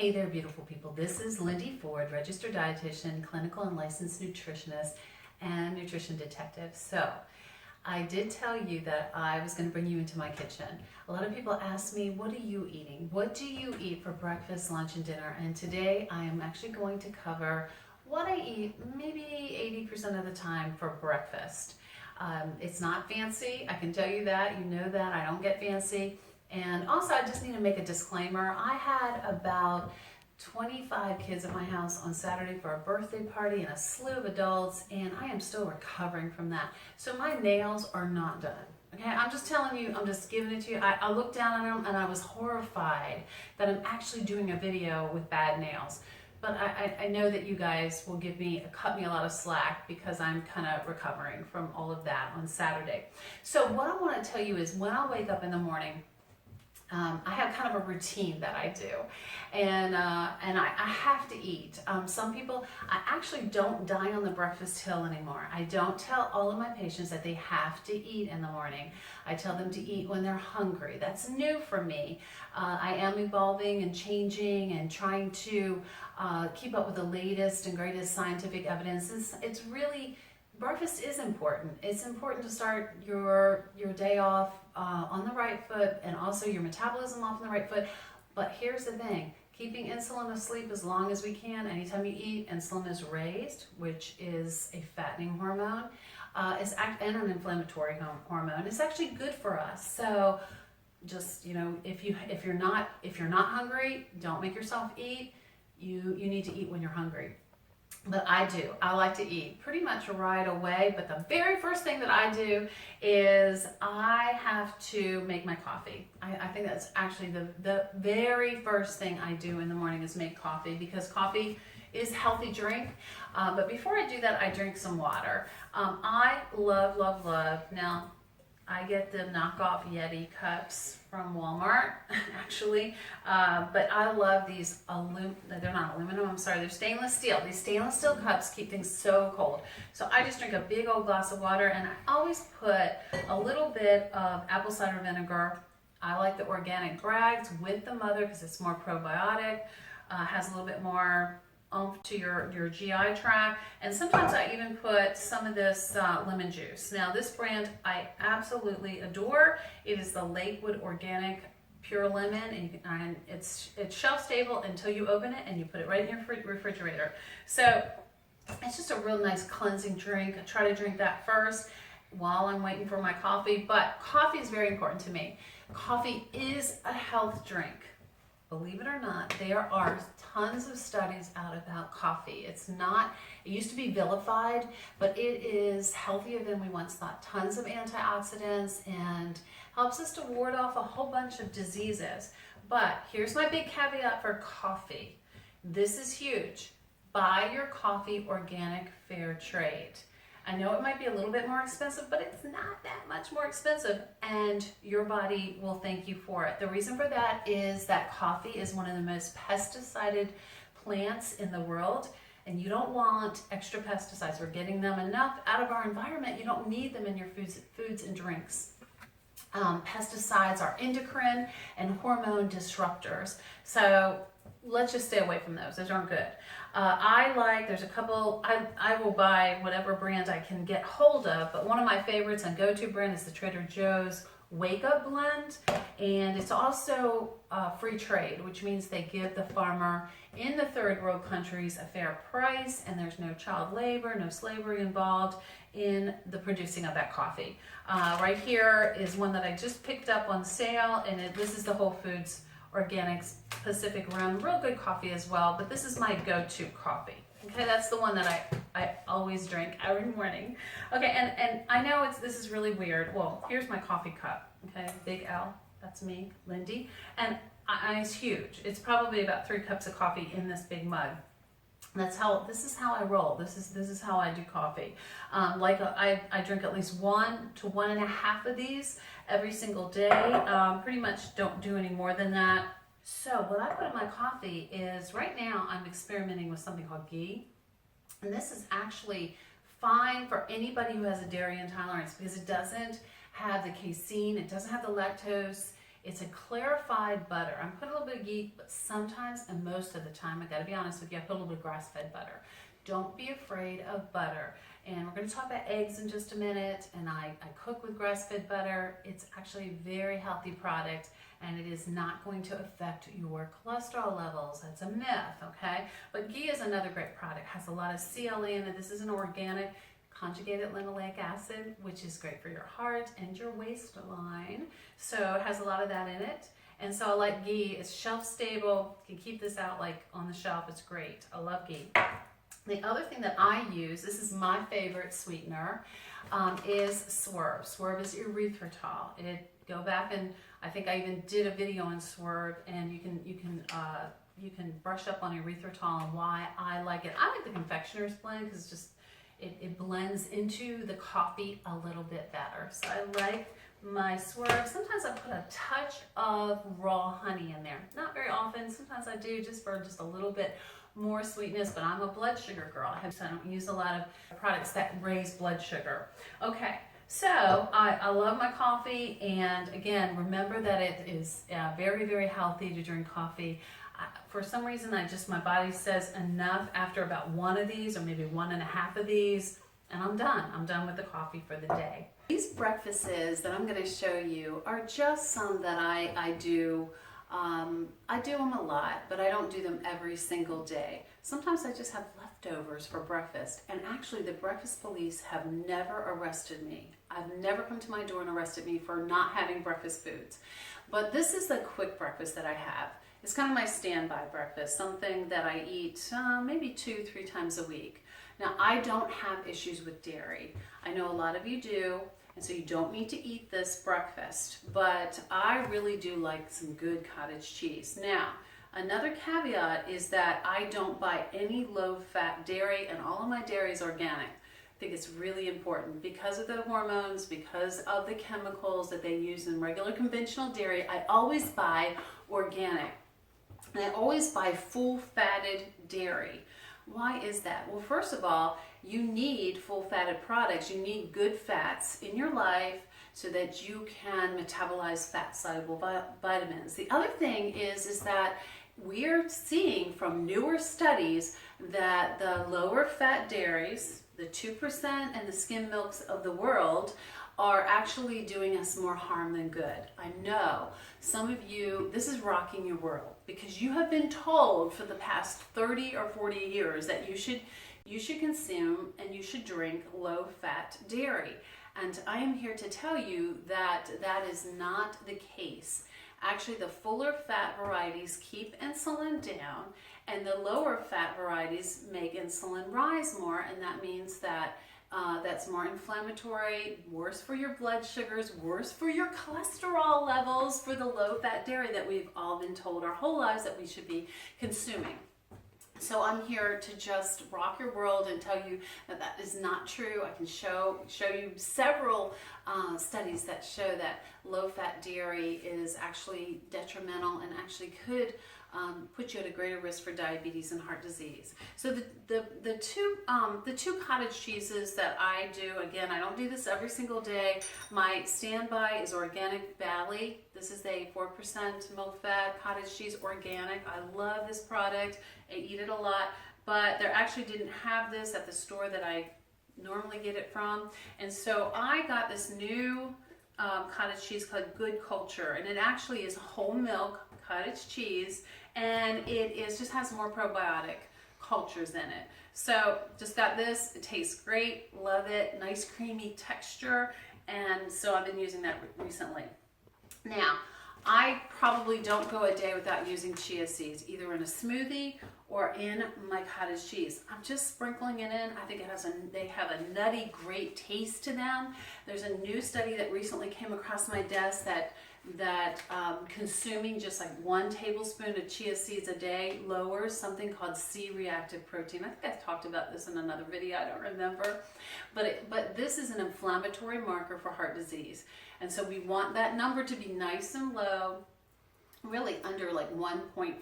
Hey there, beautiful people. This is Lindy Ford, registered dietitian, clinical and licensed nutritionist, and nutrition detective. So, I did tell you that I was going to bring you into my kitchen. A lot of people ask me, what are you eating? What do you eat for breakfast, lunch, and dinner? And today I am actually going to cover what I eat maybe 80% of the time for breakfast. It's not fancy, I can tell you that. You know that. I don't get fancy. And also, I just need to make a disclaimer. I had about 25 kids at my house on Saturday for a birthday party and a slew of adults, and I am still recovering from that. So my nails are not done. Okay, I'm just telling you, I'm just giving it to you. I looked down on them and I was horrified that I'm actually doing a video with bad nails. But I know that you guys will cut me a lot of slack because I'm kind of recovering from all of that on Saturday. So what I want to tell you is when I wake up in the morning, I have kind of a routine that I do, and I have to eat. Some people, I actually don't die on the breakfast hill anymore. I don't tell all of my patients that they have to eat in the morning. I tell them to eat when they're hungry. That's new for me. I am evolving and changing and trying to keep up with the latest and greatest scientific evidence. It's really, breakfast is important. It's important to start your day off on the right foot, and also your metabolism off on the right foot. But here's the thing, keeping insulin asleep as long as we can. Anytime you eat, insulin is raised, which is a fattening hormone, and an inflammatory hormone. It's actually good for us. So just, you know, if you're not hungry, don't make yourself eat. You need to eat when you're hungry. But I do. I like to eat pretty much right away. But the very first thing that I do is I have to make my coffee. I think that's actually the very first thing I do in the morning is make coffee, because coffee is a healthy drink. But before I do that, I drink some water. I love, love, love. Now, I get the knockoff Yeti cups from Walmart, actually, but I love these, they're not aluminum, I'm sorry, they're stainless steel. These stainless steel cups keep things so cold. So I just drink a big old glass of water, and I always put a little bit of apple cider vinegar. I like the organic Bragg's with the mother because it's more probiotic, has a little bit more oomph to your GI tract, and sometimes I even put some of this lemon juice. Now this brand I absolutely adore. It is the Lakewood Organic Pure Lemon, and it's shelf stable until you open it and you put it right in your refrigerator. So it's just a real nice cleansing drink. I try to drink that first while I'm waiting for my coffee, but coffee is very important to me. Coffee is a health drink. Believe it or not, there are tons of studies out about coffee. It used to be vilified, but it is healthier than we once thought. Tons of antioxidants and helps us to ward off a whole bunch of diseases. But here's my big caveat for coffee. This is huge. Buy your coffee organic, fair trade. I know it might be a little bit more expensive, but it's not that much more expensive, and your body will thank you for it. The reason for that is that coffee is one of the most pesticided plants in the world, and you don't want extra pesticides. We're getting them enough out of our environment. You don't need them in your foods and drinks. Pesticides are endocrine and hormone disruptors. So let's just stay away from those. Those aren't good. There's a couple, I will buy whatever brand I can get hold of, but one of my favorites and go-to brand is the Trader Joe's Wake Up Blend, and it's also free trade, which means they give the farmer in the third world countries a fair price, and there's no child labor, no slavery involved in the producing of that coffee. Right here is one that I just picked up on sale, and this is the Whole Foods Organics Pacific Rim, real good coffee as well, but this is my go-to coffee. Okay, that's the one that I always drink every morning. Okay, and I know this is really weird. Well, here's my coffee cup. Okay, big L, that's me, Lindy, and it's huge. It's probably about 3 cups of coffee in this big mug. This is how I roll. This is how I do coffee. I drink at least 1 to 1.5 of these every single day. Pretty much don't do any more than that. So what I put in my coffee is, right now I'm experimenting with something called ghee. And this is actually fine for anybody who has a dairy intolerance because it doesn't have the casein, it doesn't have the lactose, It's a clarified butter. I'm putting a little bit of ghee, but sometimes, and most of the time, I gotta be honest with you, I put a little bit of grass-fed butter. Don't be afraid of butter. And we're gonna talk about eggs in just a minute, and I cook with grass-fed butter. It's actually a very healthy product, and it is not going to affect your cholesterol levels. That's a myth, okay? But ghee is another great product. It has a lot of CLA in it. This is an organic conjugated linoleic acid, which is great for your heart and your waistline. So it has a lot of that in it. And so I like ghee. It's shelf stable. You can keep this out like on the shelf. It's great. I love ghee. The other thing that I use, this is my favorite sweetener, is Swerve. Swerve is erythritol. Go back, and I think I even did a video on Swerve, and you can brush up on erythritol and why I like it. I like the confectioner's blend because it blends into the coffee a little bit better. So I like my Swerve. Sometimes I put a touch of raw honey in there. Not very often. Sometimes I do just for just a little bit more sweetness, but I'm a blood sugar girl. So I don't use a lot of products that raise blood sugar. Okay, so I love my coffee, and again, remember that it is very, very healthy to drink coffee. For some reason, my body says enough after about one of these, or maybe 1.5 of these, and I'm done. I'm done with the coffee for the day. These breakfasts that I'm going to show you are just some that I do. I do them a lot, but I don't do them every single day. Sometimes I just have leftovers for breakfast, and actually the breakfast police have never arrested me. I've never come to my door and arrested me for not having breakfast foods. But this is the quick breakfast that I have. It's kind of my standby breakfast, something that I eat maybe 2-3 times a week. Now, I don't have issues with dairy. I know a lot of you do, and so you don't need to eat this breakfast, but I really do like some good cottage cheese. Now, another caveat is that I don't buy any low-fat dairy, and all of my dairy is organic. I think it's really important because of the hormones, because of the chemicals that they use in regular conventional dairy. I always buy organic, and I always buy full-fatted dairy. Why is that? Well, first of all, you need full-fatted products. You need good fats in your life so that you can metabolize fat-soluble vitamins. The other thing is that we're seeing from newer studies that the lower fat dairies, the 2% and the skim milks of the world, are actually doing us more harm than good. I know some of you, this is rocking your world because you have been told for the past 30 or 40 years that you should consume and you should drink low-fat dairy. And I am here to tell you that that is not the case. Actually, the fuller fat varieties keep insulin down, and the lower fat varieties make insulin rise more, and that means that that's more inflammatory, worse for your blood sugars, worse for your cholesterol levels, for the low-fat dairy that we've all been told our whole lives that we should be consuming. So I'm here to just rock your world and tell you that that is not true. I can show you several studies that show that low-fat dairy is actually detrimental and actually could put you at a greater risk for diabetes and heart disease. So the two cottage cheeses that I do, again, I don't do this every single day. My standby is Organic Valley. This is a 4% milk-fat cottage cheese, organic. I love this product. I eat it a lot, but they actually didn't have this at the store that I normally get it from, and so I got this new cottage cheese called Good Culture, and it actually is whole milk cottage cheese, and just has more probiotic cultures in it. So just got this. It tastes great. Love it. Nice creamy texture, and so I've been using that recently. Now, I probably don't go a day without using chia seeds, either in a smoothie or in my cottage cheese. I'm just sprinkling it in. I think they have a nutty, great taste to them. There's a new study that recently came across my desk that consuming just like 1 tablespoon of chia seeds a day lowers something called C-reactive protein. I think I've talked about this in another video, I don't remember. But this is an inflammatory marker for heart disease. And so we want that number to be nice and low. really under like 1.5.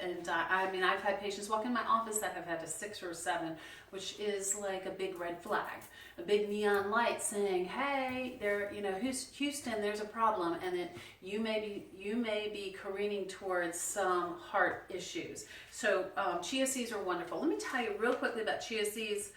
And I mean, I've had patients walk in my office that have had a 6 or a 7, which is like a big red flag, a big neon light saying, hey, there, you know, Houston, there's a problem, and then you may be careening towards some heart issues. So chia seeds are wonderful. Let me tell you real quickly about chia seeds.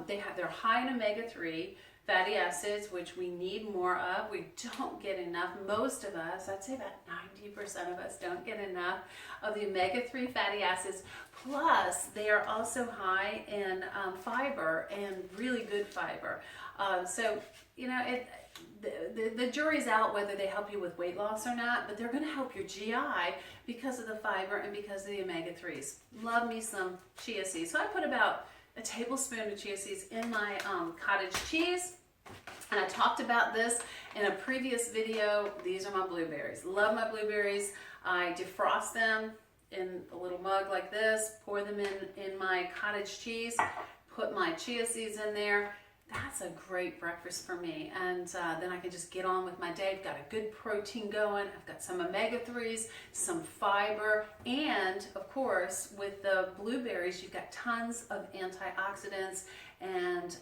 They're high in omega-3 fatty acids, which we need more of. We don't get enough. Most of us, I'd say about 90% of us, don't get enough of the omega-3 fatty acids. Plus, they are also high in fiber, and really good fiber. So, you know, the jury's out whether they help you with weight loss or not, but they're going to help your GI because of the fiber and because of the omega-3s. Love me some chia seeds. So I put about a tablespoon of chia seeds in my cottage cheese. And I talked about this in a previous video. These are my blueberries. Love my blueberries. I defrost them in a little mug like this, pour them in my cottage cheese, put my chia seeds in there. That's a great breakfast for me. And then I can just get on with my day. I've got a good protein going. I've got some omega-3s, some fiber, and of course, with the blueberries, you've got tons of antioxidants, and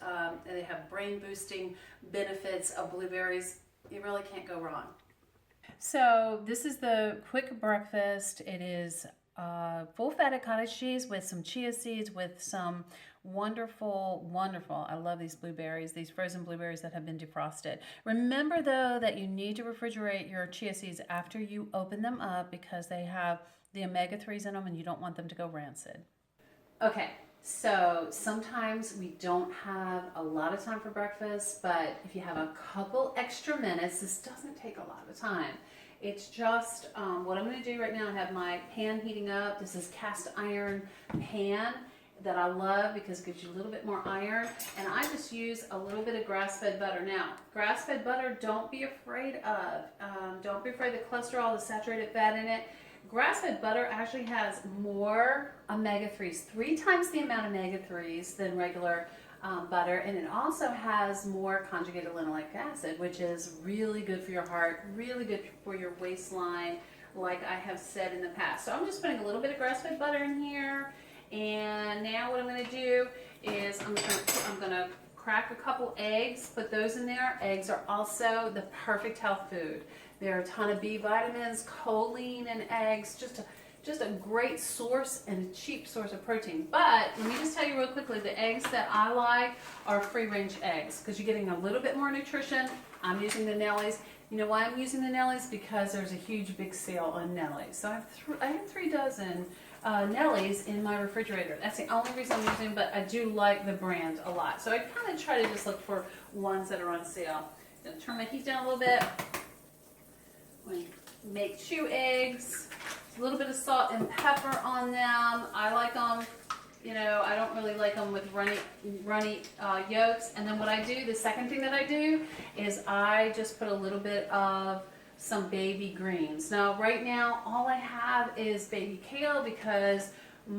they have brain boosting benefits of blueberries. You really can't go wrong. So this is the quick breakfast. It is full fatted cottage cheese with some chia seeds, with some wonderful, I love these blueberries, these frozen blueberries that have been defrosted. Remember though that you need to refrigerate your chia seeds after you open them up, because they have the omega-3s in them and you don't want them to go rancid. Okay, so sometimes we don't have a lot of time for breakfast, but if you have a couple extra minutes, this doesn't take a lot of time. It's just what I'm going to do right now. I have my pan heating up. This is cast iron pan that I love because it gives you a little bit more iron, and I just use a little bit of grass-fed butter. Now, grass-fed butter, don't be afraid of. Don't be afraid of the cholesterol, the saturated fat in it. Grass-fed butter actually has more omega-3s, 3 times the amount of omega-3s than regular butter, and it also has more conjugated linoleic acid, which is really good for your heart, really good for your waistline, like I have said in the past. So I'm just putting a little bit of grass-fed butter in here, and now what I'm going to do is I'm going to crack a couple eggs, put those in there. Eggs are also the perfect health food. There are a ton of B vitamins, choline in eggs, just a great source and a cheap source of protein. But let me just tell you real quickly, the eggs that I like are free-range eggs because you're getting a little bit more nutrition. I'm using the Nellies. You know why I'm using the Nellies? Because there's a huge big sale on Nellies. So I have 3 dozen Nellies in my refrigerator. That's the only reason I'm using them, but I do like the brand a lot. So I kind of try to just look for ones that are on sale. I'm going to turn my heat down a little bit. I'm going to make 2 eggs. A little bit of salt and pepper on them. I like them, you know, I don't really like them with runny yolks. And then what I do, the second thing that I do is I just put a little bit of some baby greens. Now right now all I have is baby kale because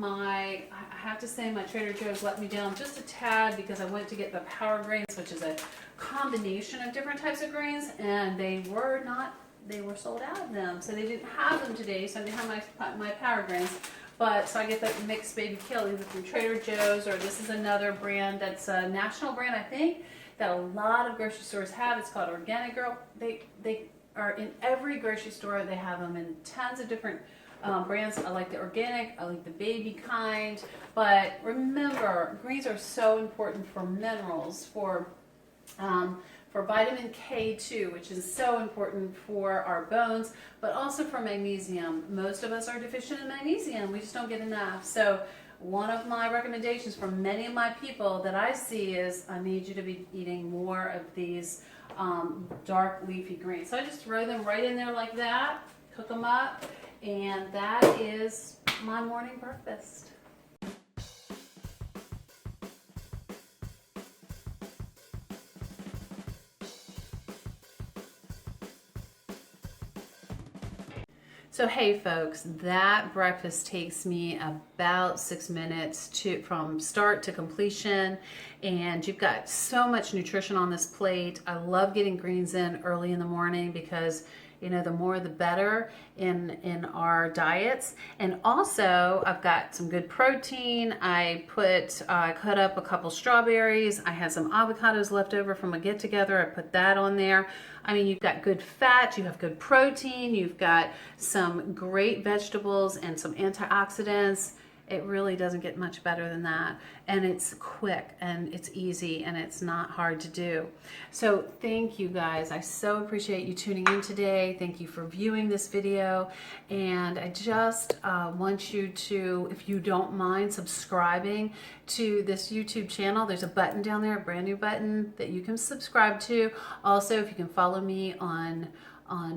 I have to say my Trader Joe's let me down just a tad because I went to get the power grains, which is a combination of different types of grains, and they were sold out of them, so they didn't have them today, so I didn't have my power grains. But so I get the mixed baby kale either from Trader Joe's, or this is another brand that's a national brand, I think, that a lot of grocery stores have. It's called Organic Girl. They are in every grocery store. They have them in tons of different brands. I like the organic, I like the baby kind, but remember, greens are so important for minerals, for vitamin K2, which is so important for our bones, but also for magnesium. Most of us are deficient in magnesium. We just don't get enough. So one of my recommendations for many of my people that I see is I need you to be eating more of these dark leafy greens. So I just throw them right in there like that, cook them up, and that is my morning breakfast. So hey folks, that breakfast takes me about 6 minutes from start to completion, and you've got so much nutrition on this plate. I love getting greens in early in the morning because the more the better in our diets. And also I've got some good protein. I cut up a couple strawberries. I had some avocados left over from a get together. I put that on there. I mean, you've got good fat, you have good protein, you've got some great vegetables and some antioxidants. It really doesn't get much better than that. And it's quick and it's easy and it's not hard to do. So thank you guys. I so appreciate you tuning in today. Thank you for viewing this video. And I just want you to, if you don't mind, subscribing to this YouTube channel. There's a button down there, a brand new button that you can subscribe to. Also, if you can follow me on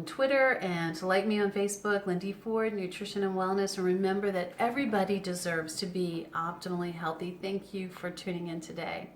Twitter and like me on Facebook, Lindy Ford, Nutrition and Wellness. And remember that everybody deserves to be optimally healthy. Thank you for tuning in today.